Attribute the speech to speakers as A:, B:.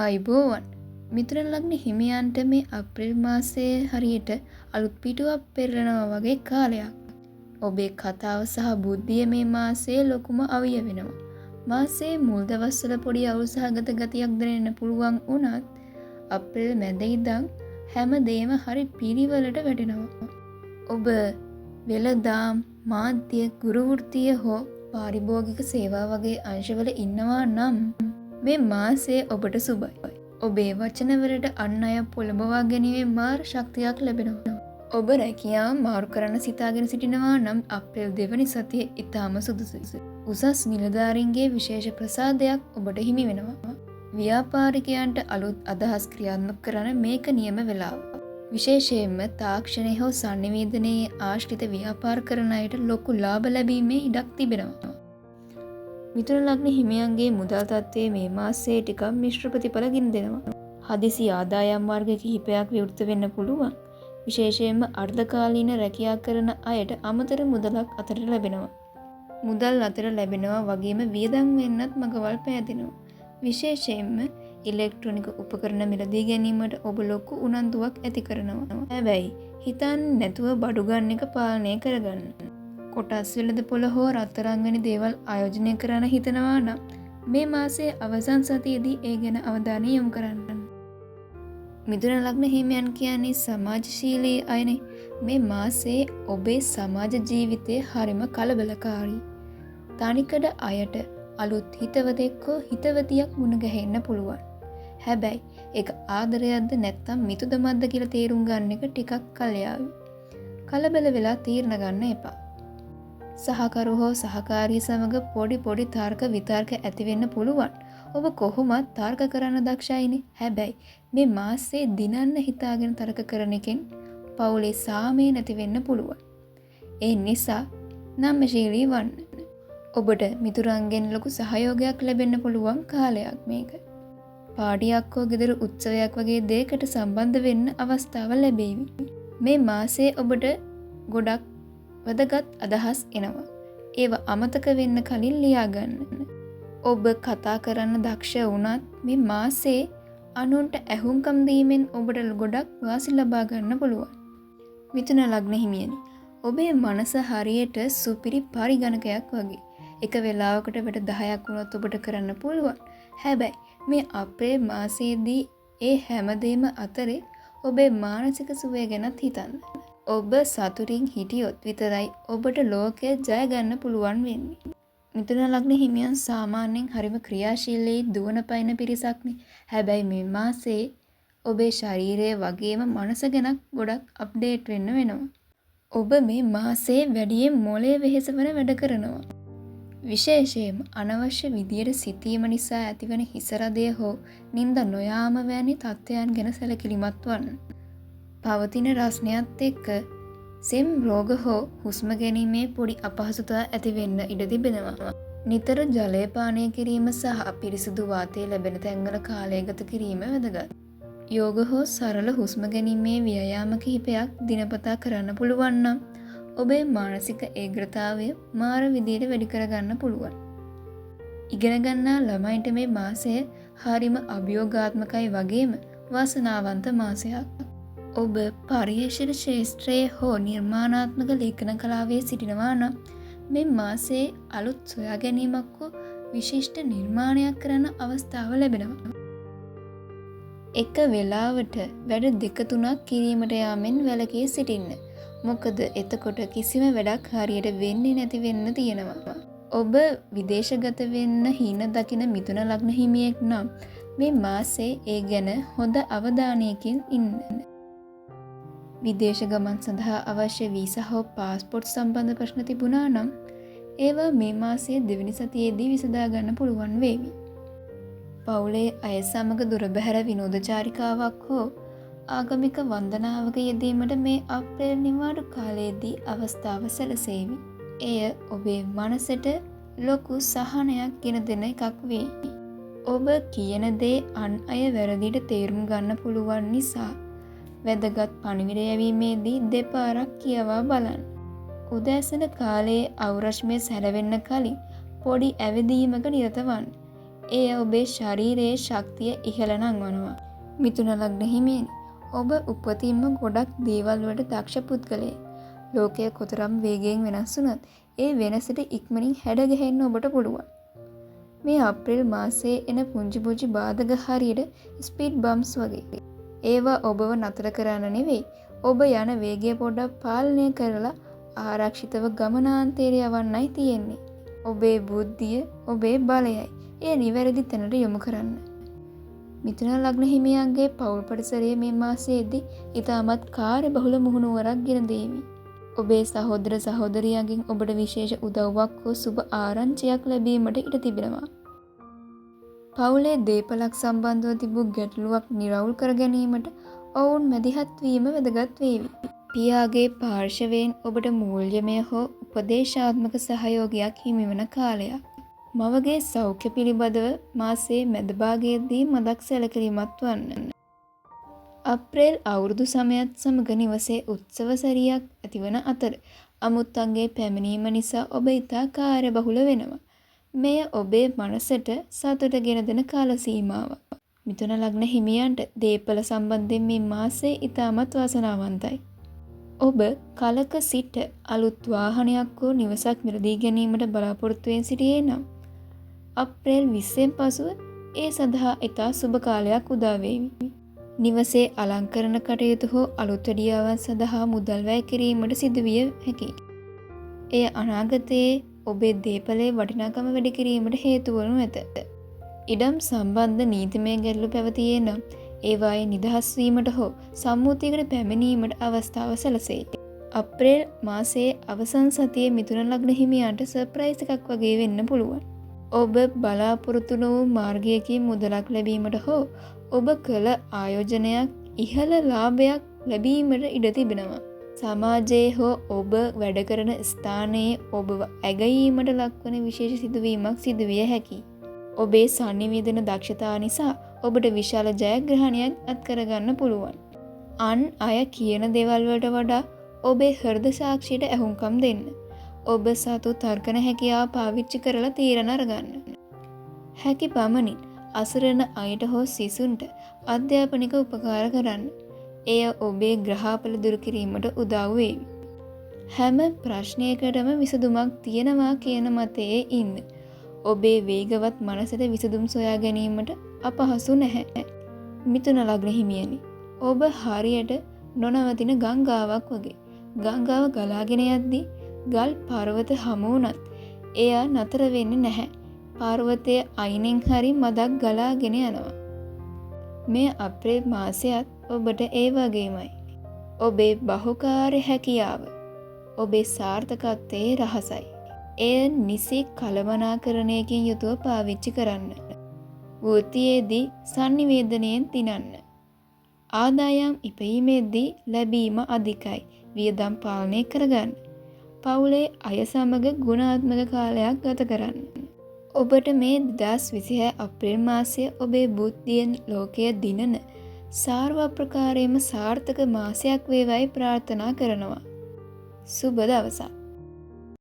A: ආයිබෝවන් මිතුරන් ලග්න හිමියන්ට මේ අප්‍රේල් මාසයේ හරියට අලුත් පිටුවක් පෙරලනවා වගේ කාලයක්. ඔබේ කතාව සහ බුද්ධිය මේ මාසයේ ලොකුම අවිය වෙනවා. මාසයේ මුල් දවස්වල පොඩි අවුල්සහගත ගතියක් දැනෙන්න පුළුවන් වුණත් අප්‍රේල් මැද ඉඳන් හැම දෙයක්ම හරි පිළිවෙලට වැටෙනවා. ඔබ වෙළඳාම්, මාධ්‍ය, ගුරු වෘත්තිය හෝ පාරිභෝගික සේවා වගේ අංශවල ඉන්නවා නම් මේ මාසයේ ඔබට සුබයි. ඔබේ වචනවලට අන් අය පොළඹවා ගැනීමේ මාර ශක්තියක් ලැබෙනවා. ඔබ රැකියාව මාරු කරන්න සිතාගෙන සිටිනවා නම් අප්‍රේල් 2 වෙනි සතියේ ඉතාම සුදුසුයි. උසස් නිලධාරීන්ගේ විශේෂ ප්‍රසාදයක් ඔබට හිමි වෙනවා. ව්‍යාපාරිකයන්ට අලුත් අදහස් ක්‍රියාත්මක කරන්න මේක නියම වෙලාව. විශේෂයෙන්ම තාක්ෂණය හෝ සංනිවේදනයේ ආශ්‍රිත ව්‍යාපාර කරන අයට ලොකු ලාභ ලැබීමේ ඉඩක් තිබෙනවා. මිථුන ලග්න හිමියන්ගේ මුදල් තත්ත්වයේ මේ මාසයේ ටිකක් මිශ්‍ර ප්‍රතිඵල ගෙන දෙනවා. හදිසි ආදායම් මාර්ග කිහිපයක් විවෘත වෙන්න පුළුවන්. විශේෂයෙන්ම අර්ධකාලීන රැකියා කරන අයට අමතර මුදලක් අතට ලැබෙනවා. මුදල් අතට ලැබෙනවා වගේම වියදම් වෙන්නත් මගවල් පෑදෙනවා. විශේෂයෙන්ම ඉලෙක්ට්‍රොනික උපකරණ මිලදී ගැනීමට ඔබ ලොකු උනන්දුවක් ඇති කරනවා. හැබැයි හිතන්නේ නැතුව බඩු ගන්න එක පාලනය කරගන්න. කොටස් වෙළඳපොළ හෝ රත්තරන් වැනි දේවල් ආයෝජනය කරන්න හිතනවා නම් මේ මාසයේ අවසන් සතියේදී ඒ ගැන අවධානය යොමු කරන්න. මිථුන ලග්න හිමියන් කියන්නේ සමාජශීලී අයනේ. මේ මාසයේ ඔබේ සමාජ ජීවිතය හරිම කලබලකාරී. තනිකඩ අයට අලුත් හිතවතෙක් හෝ හිතවතියක් මුණ ගැහෙන්න පුළුවන්. හැබැයි ඒක ආදරයක්ද නැත්නම් මිතුදමක්ද කියලා තේරුම් ගන්න එක ටිකක් කල් යාවි. කලබල වෙලා තීරණ ගන්න එපා. සහකරු හෝ සහකාරිය සමග පොඩි තර්ක විතර්ක ඇති වෙන්න පුළුවන්. ඔබ කොහොමත් තර්ක කරන්න දක්ෂයිනේ. හැබැයි මේ මාසයේ දිනන්න හිතාගෙන තර්ක කරන එකෙන් පවුලේ සාමය නැති වෙන්න පුළුවන්. ඒ නිසා නම්‍යශීලී වන්න. ඔබට මිතුරන්ගෙන් ලොකු සහයෝගයක් ලැබෙන්න පුළුවන් කාලයක් මේක. පාඩියක් හෝ ගෙදර උත්සවයක් වගේ දෙයකට සම්බන්ධ වෙන්න අවස්ථාව ලැබේවි. මේ මාසයේ ඔබට ගොඩක් වැදගත් අදහස් එනවා. ඒව අමතක වෙන්න කලින් ලියාගන්න. ඔබ කතා කරන්න දක්ෂ වුණත් මේ මාසයේ අනුන්ට ඇහුම්කම් දීමෙන් ඔබට ගොඩක් වාසි ලබා ගන්න පුළුවන්. මිථුන ලග්න හිමියනි, ඔබේ මනස හරියට සුපිරි පරිගණකයක් වගේ. එක වෙලාවකට වැඩ 10ක් වුණත් ඔබට කරන්න පුළුවන්. හැබැයි මේ අප්‍රේල් මාසයේදී ඒ හැමදේම අතරේ ඔබේ මානසික සුවය ගැනත් හිතන්න. ඔබ සතුටින් හිටියොත් විතරයි ඔබට ලෝකය ජය ගන්න පුළුවන් වෙන්නේ. මිථුන ලග්න හිමියන් සාමාන්‍යයෙන් හරිම ක්‍රියාශීලී දුවන පයින් පිරිසක්නේ. හැබැයි මේ මාසයේ ඔබේ ශරීරය වගේම මනස ගැන ගොඩක් අප්ඩේට් වෙන්න වෙනවා. ඔබ මේ මාසයේ වැඩියෙන් මොළය වෙහෙසවන වැඩ කරනවා. විශේෂයෙන්ම අනවශ්‍ය විදියට සිතීම නිසා ඇතිවන හිසරදය හෝ නිින්ද නොයාම වැනි තත්ත්වයන් ගැන සැලකිලිමත් වන්න. පවතින රස්නයත් එක්ක සෙම් රෝග හෝ හුස්ම ගැනීමේ පොඩි අපහසුතා ඇති වෙන්න ඉඩ තිබෙනවා. නිතර ජලය පානය කිරීම සහ පිරිසිදු වාතය ලැබෙන තැන්වල කාලය ගත කිරීම වැදගත්. යෝග හෝ සරල හුස්ම ගැනීමේ ව්‍යායාම කිහිපයක් දිනපතා කරන්න පුළුවන් නම් ඔබේ මානසික ඒග්‍රතාවය මාර විදියට වැඩි කරගන්න පුළුවන්. ඉගෙන ගන්නා ළමයින්ට මේ මාසය හරිම අභියෝගාත්මකයි වගේම වාසනාවන්ත මාසයක්. ඔබ පරිශීලන ශාස්ත්‍රයේ හෝ නිර්මාණාත්මක ලේඛන කලාවේ සිටිනවා නම් මේ මාසයේ අලුත් සොයා ගැනීමක් හෝ විශිෂ්ට නිර්මාණයක් කරන්න අවස්ථාව ලැබෙනවා. එක වෙලාවට වැඩ 2-3ක් කිරීමට යාමෙන් වැළකී සිටින්න. මොකද එතකොට කිසිම වැඩක් හරියට වෙන්නේ නැති වෙන්න තියෙනවා. ඔබ විදේශගත වෙන්න හීන දකින මිථුන ලග්න හිමියෙක් නම් මේ මාසයේ ඒ ගැන හොඳ අවධානයකින් ඉන්න. විදේශ ගමන් සඳහා අවශ්‍ය වීසා හෝ පාස්පෝර්ට් සම්බන්ධ ප්‍රශ්න තිබුණා නම් ඒවා මේ මාසයේ 2 වෙනි සතියේදී විසඳා ගන්න පුළුවන් වේවි. පවුලේ අය සමග දුර බැහැර විනෝදචාරිකාවක් හෝ ආගමික වන්දනාවක යෙදීමට මේ අප්‍රේල් නිවාඩු කාලයේදී අවස්ථාව සැලසේවි. එය ඔබේ මනසට ලොකු සහනයක් ගෙන දෙන එකක් වේ. ඔබ කියන දේ අන් අය වැරදිට තේරුම් ගන්න පුළුවන් නිසා වැදගත් පණිවිඩ යැවීමේදී දෙපාරක් කියවා බලන්න. උදෑසන කාලයේ අවුරශ්මය සැරවෙන්න කලින් පොඩි ඇවිදීමක නිරත වන්න. එය ඔබේ ශරීරයේ ශක්තිය ඉහළ නංවනවා. මිථුන ලග්න හිමියනි, ඔබ උපතින්ම ගොඩක් දේවල් වලට දක්ෂ පුද්ගලයෙක්. ලෝකය කොතරම් වේගයෙන් වෙනස් වුණත් ඒ වෙනසට ඉක්මනින් හැඩ ගැහෙන්න ඔබට පුළුවන්. මේ අප්‍රේල් මාසයේ එන පුංචි පුංචි බාධක හරියට ස්පීඩ් බම්ස් වගේ. ඒවා ඔබව නතර කරන්න නෙවෙයි, ඔබ යන වේගය පොඩ්ඩක් පාලනය කරලා ආරක්ෂිතව ගමනාන්තයට යවන්නයි තියෙන්නේ. ඔබේ බුද්ධිය, ඔබේ බලයයි එය නිවැරදි තැනට යොමු කරන්න. මිථුන ලග්න හිමියන්ගේ පෞල් පරිසරය මේ මාසයේදී ඉතාමත් කාර්යබහුල මුහුණුවරක් ගෙන දේවි. ඔබේ සහෝදර සහෝදරියන්ගෙන් ඔබට විශේෂ උදව්වක් හෝ සුබ ආරංචියක් ලැබීමට ඉඩ තිබෙනවා. පවුලේ දේපලක් සම්බන්ධව තිබූ ගැටලුවක් නිරවුල් කර ගැනීමට ඔවුන් මැදිහත් වීම වැදගත් වේවි. පියාගේ පාර්ශවයෙන් ඔබට මූල්‍යමය හෝ උපදේශාත්මක සහයෝගයක් හිමිවන කාලයක්. මවගේ සෞඛ්‍ය පිළිබඳව මාසයේ මැද භාගයේදී මදක් සැලකිලිමත් වන්න. අප්‍රේල් අවුරුදු සමයත් සමග නිවසේ උත්සව සැරියක් ඇතිවන අතර අමුත්තන්ගේ පැමිණීම නිසා ඔබ ඉතා කාර්යබහුල වෙනවා. මෙය ඔබේ මනසට සතුට ගෙන දෙන කාල සීමාවක්. මිථුන ලග්න හිමියන්ට දේපල සම්බන්ධයෙන් මේ මාසය ඉතාමත් වාසනාවන්තයි. ඔබ කලක සිට අලුත් වාහනයක් හෝ නිවසක් මිලදී ගැනීමට බලාපොරොත්තුවෙන් සිටියේ නම් අප්‍රේල් 20න් පසුව ඒ සඳහා ඉතා සුබ කාලයක් උදා වේවි. නිවසේ අලංකරණ කටයුතු හෝ අලුත් වැඩියාවන් සඳහා මුදල් වැය කිරීමට සිදුවිය හැකියි. එය අනාගතයේ ඔබේ දේපලේ වටිනාකම වැඩි කිරීමට හේතු වනු ඇත. ඉඩම් සම්බන්ධ නීතිමය ගැටලු පැවතියේ නම් ඒවායේ නිදහස් වීමට හෝ සම්මුතියකට පැමිණීමට අවස්ථාව සැලසෙයි. අප්‍රේල් මාසයේ අවසන් සතියේ මිථුන ලග්න හිමියන්ට සර්ප්‍රයිස් එකක් වගේ වෙන්න පුළුවන්. ඔබ බලාපොරොත්තු නොවූ මාර්ගයකින් මුදලක් ලැබීමට හෝ ඔබ කළ ආයෝජනයක් ඉහළ ලාභයක් ලැබීමට ඉඩ තිබෙනවා. සමාජයේ හෝ ඔබ වැඩ කරන ස්ථානයේ ඔබව ඇගයීමට ලක්වන විශේෂ සිදුවීමක් සිදුවිය හැකියි. ඔබේ සංනිවේදන දක්ෂතා නිසා ඔබට විශාල ජයග්‍රහණයක් අත්කරගන්න පුළුවන්. අන් අය කියන දේවල් වලට වඩා ඔබේ හෘද සාක්ෂියට ඇහුම්කම් දෙන්න. ඔබ සතු තර්කන හැකියාව පාවිච්චි කරලා තීරණ අරගන්න. හැකි පමණින් අසරණ අයට හෝ සිසුන්ට අධ්‍යාපනික උපකාර කරන්න. එය ඔබේ ග්‍රහපල දුරු කිරීමට උදව් වේවි. හැම ප්‍රශ්නයකටම විසඳුමක් තියෙනවා කියන මතයේ ඉන්න. ඔබේ වේගවත් මනසට විසඳුම් සොයා ගැනීමට අපහසු නැහැ. මිථුන ලග්න හිමියනි, ඔබ හරියට නොනවතින ගංගාවක් වගේ. ගංගාව ගලාගෙන යද්දී ගල් පර්වත හමු වුණත් එය නතර වෙන්නේ නැහැ. පර්වතයේ අයිනෙන් හරි මදක් ගලාගෙන යනවා. මේ අප්‍රේල් මාසයත් ඔබට ඒ වගේමයි. ඔබේ බහුකාර්ය හැකියාව ඔබේ සාර්ථකත්වයේ රහසයි. එය නිසි කළමනාකරණයකින් යුතුව පාවිච්චි කරන්න. වෘත්තියේදී සංනිවේදනයෙන් දිනන්න. ආදායම් ඉපීමේදී ලැබීම අධිකයි. වියදම් පාලනය කරගන්න. පවුලේ අය සමග ගුණාත්මක කාලයක් ගත කරන්න. ඔබට මේ 2026 අප්‍රේල් මාසය ඔබේ බුද්ධියෙන් ලෝකය දිනන සාර්ව ප්‍රකාරයෙන්ම සාර්ථක මාසයක් වේවායි ප්‍රාර්ථනා කරනවා. සුබ දවසක්.